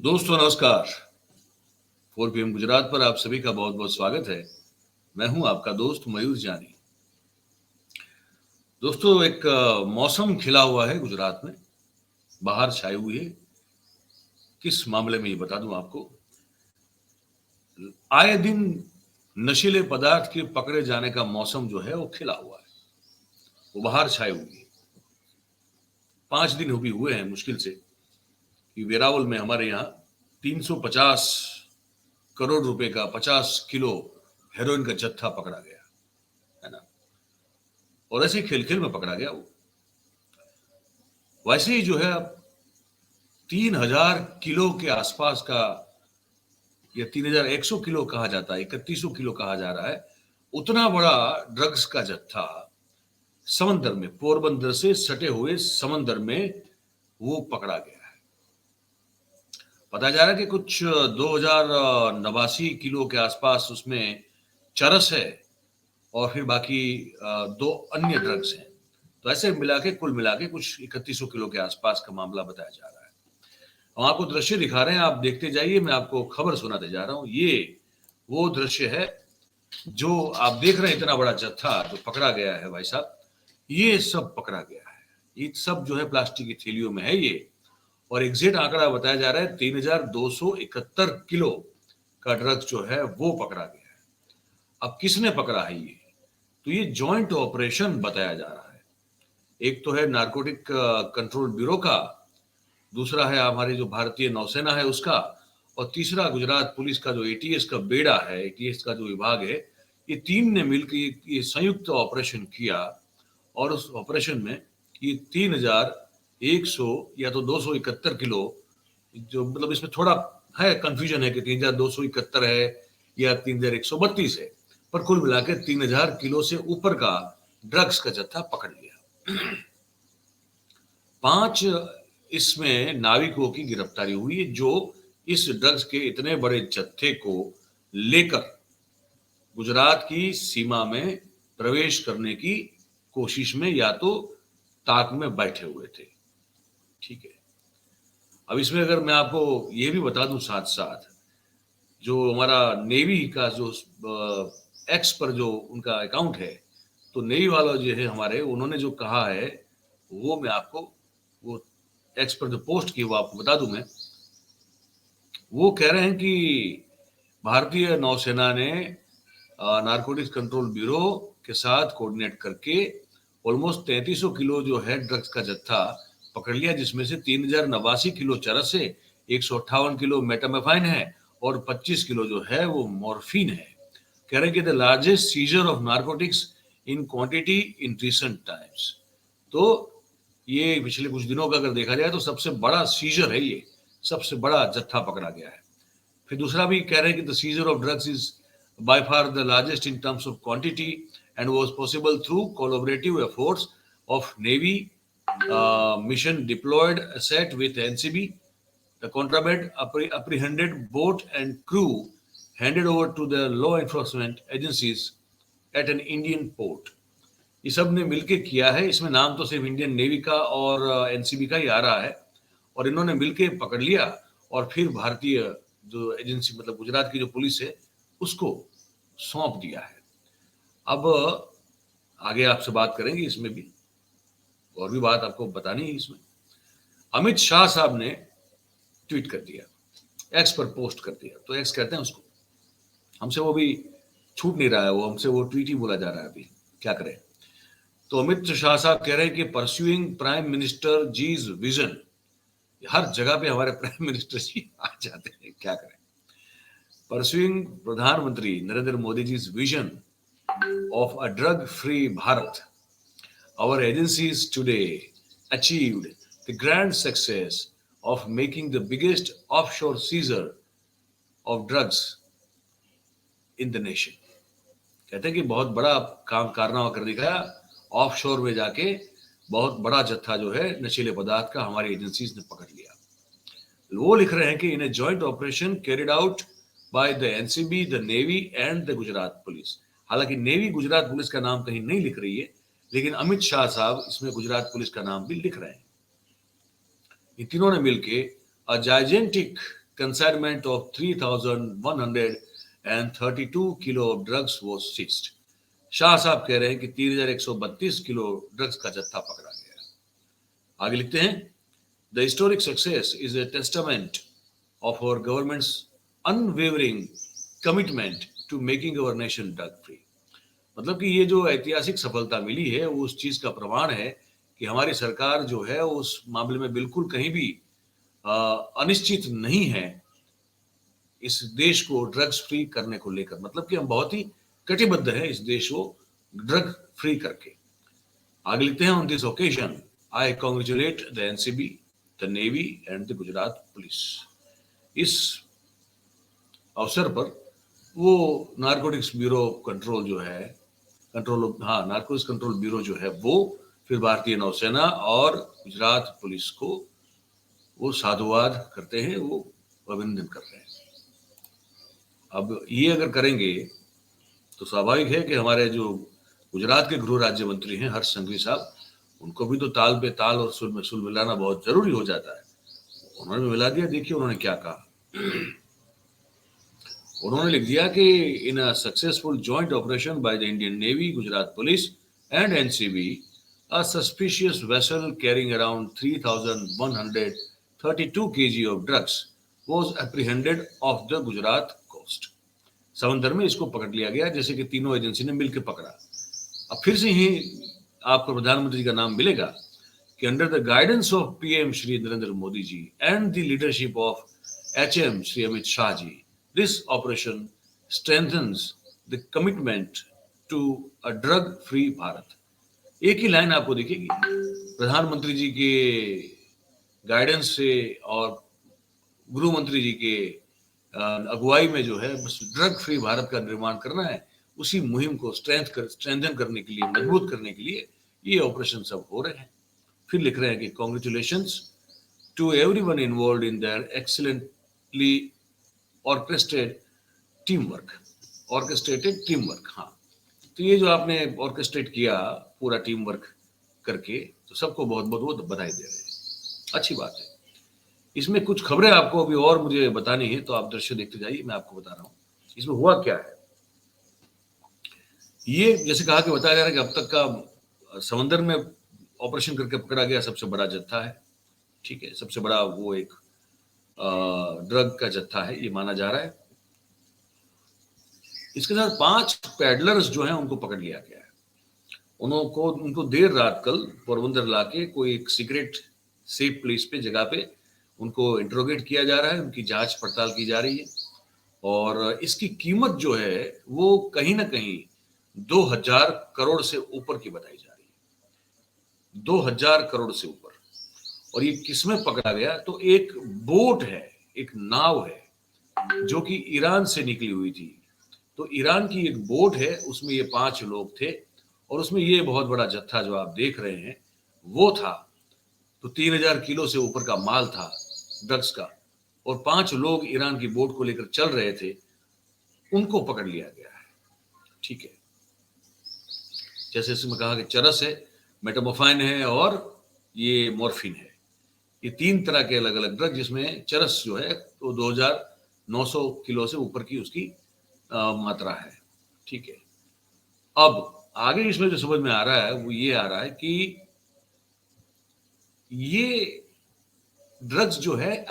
दोस्तों नमस्कार। 4 PM गुजरात पर आप सभी का बहुत बहुत स्वागत है। मैं हूं आपका दोस्त मयूर जानी। दोस्तों एक मौसम खिला हुआ है गुजरात में, बाहर छाई हुई है। किस मामले में ये बता दूं आपको, आए दिन नशीले पदार्थ के पकड़े जाने का मौसम जो है वो खिला हुआ है, वो बाहर छाई हुई है। 5 दिन भी हुए हैं मुश्किल से कि वेरावल में हमारे यहाँ 350 करोड़ रुपए का 50 किलो हेरोइन का जत्था पकड़ा गया है ना, और ऐसे खेल खेल में पकड़ा गया वो। वैसे ही जो है 3000 किलो के आसपास का, या 3100 किलो कहा जाता है, 3100 किलो कहा जा रहा है, उतना बड़ा ड्रग्स का जत्था समंदर में, पोरबंदर से सटे हुए समंदर में वो पकड़ा गया है। पता जा रहा है कि कुछ 2089 किलो के आसपास उसमें चरस है, और फिर बाकी 2 अन्य ड्रग्स हैं। तो ऐसे मिला के कुल मिला के कुछ 3100 किलो के आसपास का मामला बताया जा रहा है। हम आपको दृश्य दिखा रहे हैं, आप देखते जाइए, मैं आपको खबर सुनाते जा रहा हूं। ये वो दृश्य है जो आप देख रहे हैं, इतना बड़ा जत्था जो पकड़ा गया है भाई साहब, ये सब पकड़ा गया है। ये सब जो है प्लास्टिक की थैलियों में है ये, और एग्जैक्ट आंकड़ा बताया जा रहा है 3271 किलो का ड्रग्स जो है वो पकड़ा गया है। अब किसने पकड़ा है ये, तो ये जॉइंट ऑपरेशन बताया जा रहा है। एक तो है नारकोटिक कंट्रोल ब्यूरो का, दूसरा है हमारी जो भारतीय नौसेना है उसका, और तीसरा गुजरात पुलिस का जो एटीएस का बेड़ा है, एटीएस का जो विभाग है, ये तीन ने मिलकर ये संयुक्त ऑपरेशन किया। और उस ऑपरेशन में ये 3100 या तो 271 किलो, जो मतलब इसमें थोड़ा है कंफ्यूजन है कि 3271 है या 3132 है, पर कुल मिलाकर 3000 किलो से ऊपर का ड्रग्स का जत्था पकड़ लिया। 5 इसमें नाविकों की गिरफ्तारी हुई है, जो इस ड्रग्स के इतने बड़े जत्थे को लेकर गुजरात की सीमा में प्रवेश करने की कोशिश में या तो ताक में बैठे हुए थे। ठीक है, अब इसमें अगर मैं आपको ये भी बता दूं साथ साथ, जो हमारा नेवी का जो एक्स पर जो उनका अकाउंट है, तो नेवी वाला जो है हमारे, उन्होंने जो कहा है वो मैं आपको, वो एक्स पर जो पोस्ट की वो आपको बता दूं मैं। वो कह रहे हैं कि भारतीय नौसेना ने नारकोटिक्स कंट्रोल ब्यूरो के साथ कोऑर्डिनेट करके ऑलमोस्ट 3300 किलो जो है ड्रग्स का जत्था पकड़ लिया, जिसमें से 3089 किलो चरस है, 158 किलो मेटामेफाइन है, और 25 किलो जो है वो मॉर्फिन है। कह रहे हैं कि the largest scissor of narcotics in quantity in recent times. तो ये पिछले कुछ दिनों का अगर देखा जाए तो सबसे बड़ा सीजर है, ये सबसे बड़ा जत्था पकड़ा गया है। फिर दूसरा भी कह रहे हैं कि the seizure of drugs is by far the largest in terms of quantity and was possible through collaborative efforts of Navy mission deployed asset with NCB. The contraband apprehended boat and crew handed over to the law enforcement agencies at an Indian port. ये सब ने मिलके किया है। इसमें नाम तो सिर्फ इंडियन नेवी का और एनसीबी का ही आ रहा है, और इन्होंने मिलके पकड़ लिया और फिर भारतीय जो एजेंसी, मतलब गुजरात की जो पुलिस है, उसको सौंप दिया है। अब आगे आपसे बात करेंगे इसमें भी, और भी बात आपको बतानी है इसमें। अमित शाह साहब ने ट्वीट कर दिया, एक्स पर पोस्ट कर दिया, तो एक्स कहते हैं उसको, हमसे वो भी छूट नहीं रहा है, वो हमसे वो ट्वीट ही बोला जा रहा है, अभी क्या करें। तो अमित शाह साहब कह रहे हैं कि परस्यूइंग प्राइम मिनिस्टर जीज विजन, हर जगह पे हमारे प्राइम मिनिस्टर जी आ जाते हैं, क्या करें। Pursuing प्रधानमंत्री Narendra Modi जी's vision of a drug-free Bharat, our agencies today achieved the grand success of making the biggest offshore seizure of drugs in the nation. कहते हैं कि बहुत बड़ा काम कारनामा कर दिखाया, ऑफशोर में जाके बहुत बड़ा जत्था जो है नशीले पदार्थ का हमारी एजेंसीज ने पकड़ लिया। वो लिख रहे हैं कि in a joint operation carried out by the NCB, the Navy and the Gujarat police. हालांकि नेवी गुजरात पुलिस का नाम कहीं नहीं लिख रही है, लेकिन अमित शाह साहब इसमें गुजरात पुलिस का नाम भी लिख रहे हैं। इन तीनों ने मिलके a gigantic consignment of 3,132 kilo of drugs was seized. Shah साहब कह रहे हैं कि 3,132 किलो ड्रग्स का जत्था पकड़ा गया। आगे लिखते हैं, the historic success is a testament of our government's unwavering commitment to making our nation drug free. मतलब कि ये जो ऐतिहासिक सफलता मिली है वो उस चीज का प्रमाण है कि हमारी सरकार जो है उस मामले में बिल्कुल कहीं भी अनिश्चित नहीं है इस देश को ड्रग्स फ्री करने को लेकर। मतलब कि हम बहुत ही कटिबद्ध है इस देश को ड्रग फ्री करके। आगे लिखते हैं, on this occasion I congratulate the NCB, the navy and the Gujarat police. इस अवसर पर वो नारकोटिक्स ब्यूरो कंट्रोल जो है नारकोटिक्स कंट्रोल ब्यूरो जो है वो, फिर भारतीय नौसेना और गुजरात पुलिस को वो साधुवाद करते हैं, वो अभिनंदन कर रहे हैं। अब ये अगर करेंगे तो स्वाभाविक है कि हमारे जो गुजरात के गृह राज्य मंत्री हैं हर्ष संघवी साहब, उनको भी तो ताल पे ताल और सुर में सुर मिलाना बहुत जरूरी हो जाता है। उन्होंने मिला दिया। देखिए उन्होंने क्या कहा। उन्होंने लिख दिया कि in a successful joint operation by the Indian navy, Gujarat police and NCB, a suspicious vessel carrying around 3,132 kg of drugs was apprehended off the Gujarat coast. समंदर में इसको पकड़ लिया गया, जैसे कि तीनों एजेंसी ने मिलकर पकड़ा। अब फिर से ही आपको प्रधानमंत्री जी का नाम मिलेगा कि under the guidance of PM Shri Narendra Modi ji and the leadership of HM Shri Amit Shah ji, this operation strengthens the commitment to a drug free Bharat. एक ही लाइन आपको दिखेगी, प्रधानमंत्री जी के गाइडेंस से और गृह मंत्री जी के अगुवाई में जो है बस ड्रग फ्री भारत का निर्माण करना है। उसी मुहिम को स्ट्रेंथन करने के लिए, मजबूत करने के लिए ये ऑपरेशन सब हो रहे हैं। फिर लिख रहे हैं कि congratulations to everyone involved in their excellently orchestrated team work. हाँ, तो ये जो आपने ऑर्केस्ट्रेट किया पूरा टीम वर्क करके, तो सबको बहुत बहुत बधाई दे रहे हैं। अच्छी बात है। इसमें कुछ खबरें आपको अभी और मुझे बतानी है, तो आप दृश्य देखते जाइए, मैं आपको बता रहा हूँ इसमें हुआ क्या है। ये जैसे कहा कि बताया जा रहा है कि अब तक का समंदर में ऑपरेशन करके पकड़ा गया सबसे बड़ा जत्था है। ठीक है, सबसे बड़ा वो एक ड्रग का जत्था है ये माना जा रहा है। इसके साथ 5 पैडलर्स जो हैं उनको पकड़ लिया गया है। उनको देर रात कल पोरबंदर लाके कोई एक सीक्रेट सेफ प्लेस पे जगह पे उनको इंट्रोगेट किया जा रहा है, उनकी जांच पड़ताल की जा रही है। और इसकी कीमत जो है वो कहीं ना कहीं 2000 करोड़ से ऊपर की बताई जा रही है, 2000 करोड़ से ऊपर। और ये किसमें पकड़ा गया, तो एक बोट है, एक नाव है जो कि ईरान से निकली हुई थी। तो ईरान की एक बोट है, उसमें ये 5 लोग थे और उसमें ये बहुत बड़ा जत्था जो आप देख रहे हैं वो था। तो 3000 किलो से ऊपर का माल था ड्रग्स का, और 5 लोग ईरान की बोट को लेकर चल रहे थे, उनको पकड़ लिया गया है। ठीक है, जैसे इसमें कहा कि चरस है, मेटामोफाइन है और ये मॉर्फिन है। ये 3 तरह के अलग अलग ड्रग, जिसमें चरस जो है तो 2900 किलो से ऊपर की उसकी मात्रा है। ठीक है, अब आगे इसमें जो समझ में आ रहा है वो ये आ रहा है कि ये ड्रग्स जो है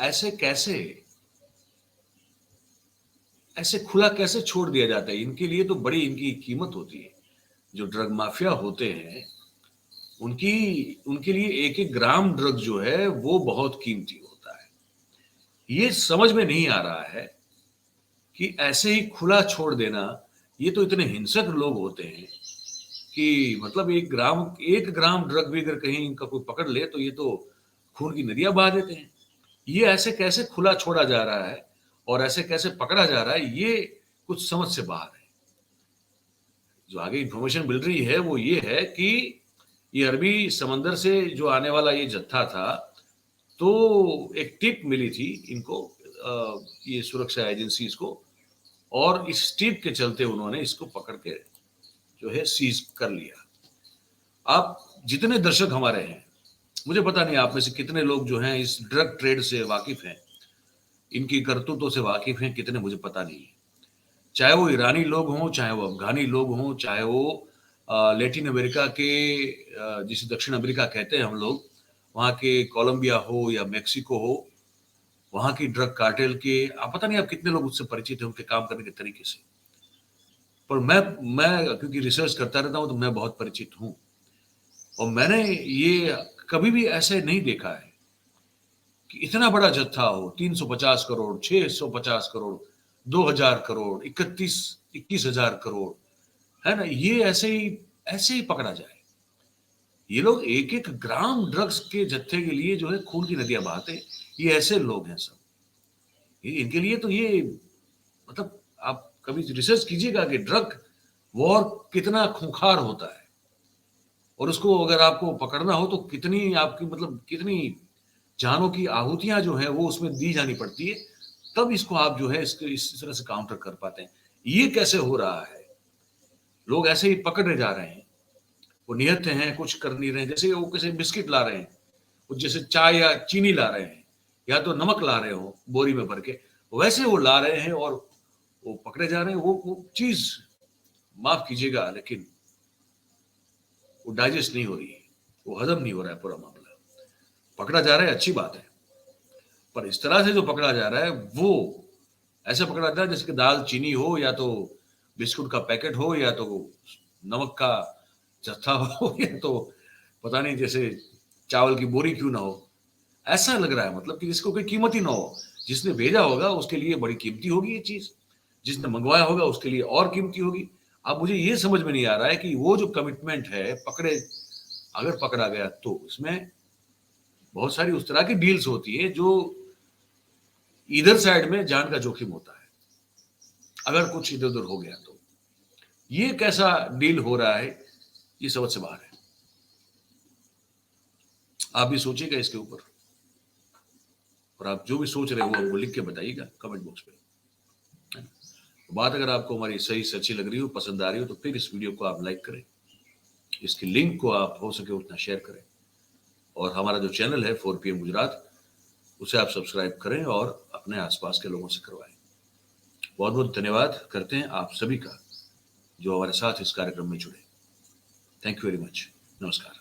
ऐसे खुला कैसे छोड़ दिया जाता है। इनके लिए तो बड़ी इनकी कीमत होती है। जो ड्रग माफिया होते हैं उनके लिए एक एक ग्राम ड्रग जो है वो बहुत कीमती होता है। ये समझ में नहीं आ रहा है कि ऐसे ही खुला छोड़ देना, ये तो इतने हिंसक लोग होते हैं कि मतलब 1 ग्राम ड्रग भी अगर कहीं इनका कोई पकड़ ले तो ये तो खून की नदियां बहा देते हैं। ये ऐसे कैसे खुला छोड़ा जा रहा है और ऐसे कैसे पकड़ा जा रहा है, ये कुछ समझ से बाहर है। जो आगे इंफॉर्मेशन मिल रही है वो ये है कि ये अरबी समंदर से जो आने वाला ये जत्था था, तो एक टिप मिली थी इनको, ये सुरक्षा एजेंसीज को, और इस टिप के चलते उन्होंने इसको पकड़ के जो है सीज कर लिया। आप जितने दर्शक हमारे हैं, मुझे पता नहीं आप में से कितने लोग जो हैं इस ड्रग ट्रेड से वाकिफ हैं। इनकी करतूतों से वाकिफ हैं, कितने मुझे पता नहीं है। चाहे वो ईरानी लोग हों, चाहे वो अफ़गानी लोग हों, चाहे वो लैटिन अमेरिका के जिसे दक्षिण अमेरिका कहते हैं हम लोग, वहाँ के कोलंबिया हो या मेक्सिको हो, वहाँ की ड्रग कार्टेल के आप पता नहीं आप कितने लोग उससे परिचित हैं, उनके काम करने के तरीके से। पर मैं क्योंकि रिसर्च करता रहता हूँ, तो मैं बहुत परिचित हूँ और मैंने ये कभी भी ऐसे नहीं देखा है कि इतना बड़ा जत्था हो, 350 करोड़, 650 करोड़, 2000 करोड़, 21,000 करोड़, है ना? ये ऐसे ही पकड़ा जाए। ये लोग एक-एक ग्राम ड्रग्स के जत्थे के लिए जो है खून की नदियाँ बहाते हैं। ये ऐसे लोग हैं सब। ये इनके लिए तो ये मतलब आप कभी रिसर्च कीजिएगा कि ड्रग वॉर कितना खूंखार होता है और उसको अगर आपको पकड़ना हो तो कितनी आपकी मतलब कितनी जानों की आहुतियां जो है वो उसमें दी जानी पड़ती है, तब इसको आप जो है इसको इस तरह से काउंटर कर पाते हैं। ये कैसे हो रहा है? लोग ऐसे ही पकड़े जा रहे हैं, वो निहत्थे हैं, कुछ कर नहीं रहे हैं। जैसे वो किसी बिस्किट ला रहे हैं, वो जैसे चाय या चीनी ला रहे हैं या तो नमक ला रहे हो बोरी में भर के, वैसे वो ला रहे हैं और वो पकड़े जा रहे हैं। वो चीज माफ कीजिएगा लेकिन वो डाइजेस्ट नहीं हो रही है, वो हजम नहीं हो रहा है पूरा मामला। पकड़ा जा रहा है अच्छी बात है, पर इस तरह से जो पकड़ा जा रहा है वो ऐसे पकड़ा जाता है जैसे कि दाल चीनी हो या तो बिस्कुट का पैकेट हो या तो नमक का जत्था हो या तो पता नहीं जैसे चावल की बोरी क्यों ना हो। ऐसा लग रहा है मतलब कि जिसको कोई कीमत ही ना हो। जिसने भेजा होगा उसके लिए बड़ी कीमती होगी ये चीज, जिसने मंगवाया होगा उसके लिए और कीमती होगी। अब मुझे ये समझ में नहीं आ रहा है कि वो जो कमिटमेंट है पकड़े अगर पकड़ा गया तो इसमें बहुत सारी उस तरह की डील्स होती है जो इधर साइड में जान का जोखिम होता है अगर कुछ इधर उधर हो गया तो। ये कैसा डील हो रहा है ये समझ से बाहर है। आप भी सोचिएगा इसके ऊपर और आप जो भी सोच रहे हो वो लिख के बताइएगा कमेंट बॉक्स में। बात अगर आपको हमारी सही से अच्छी लग रही हो, पसंद आ रही हो, तो फिर इस वीडियो को आप लाइक करें, इसकी लिंक को आप हो सके उतना शेयर करें और हमारा जो चैनल है 4 PM गुजरात उसे आप सब्सक्राइब करें और अपने आसपास के लोगों से करवाएं। बहुत बहुत धन्यवाद करते हैं आप सभी का जो हमारे साथ इस कार्यक्रम में जुड़े। Thank you very much. नमस्कार।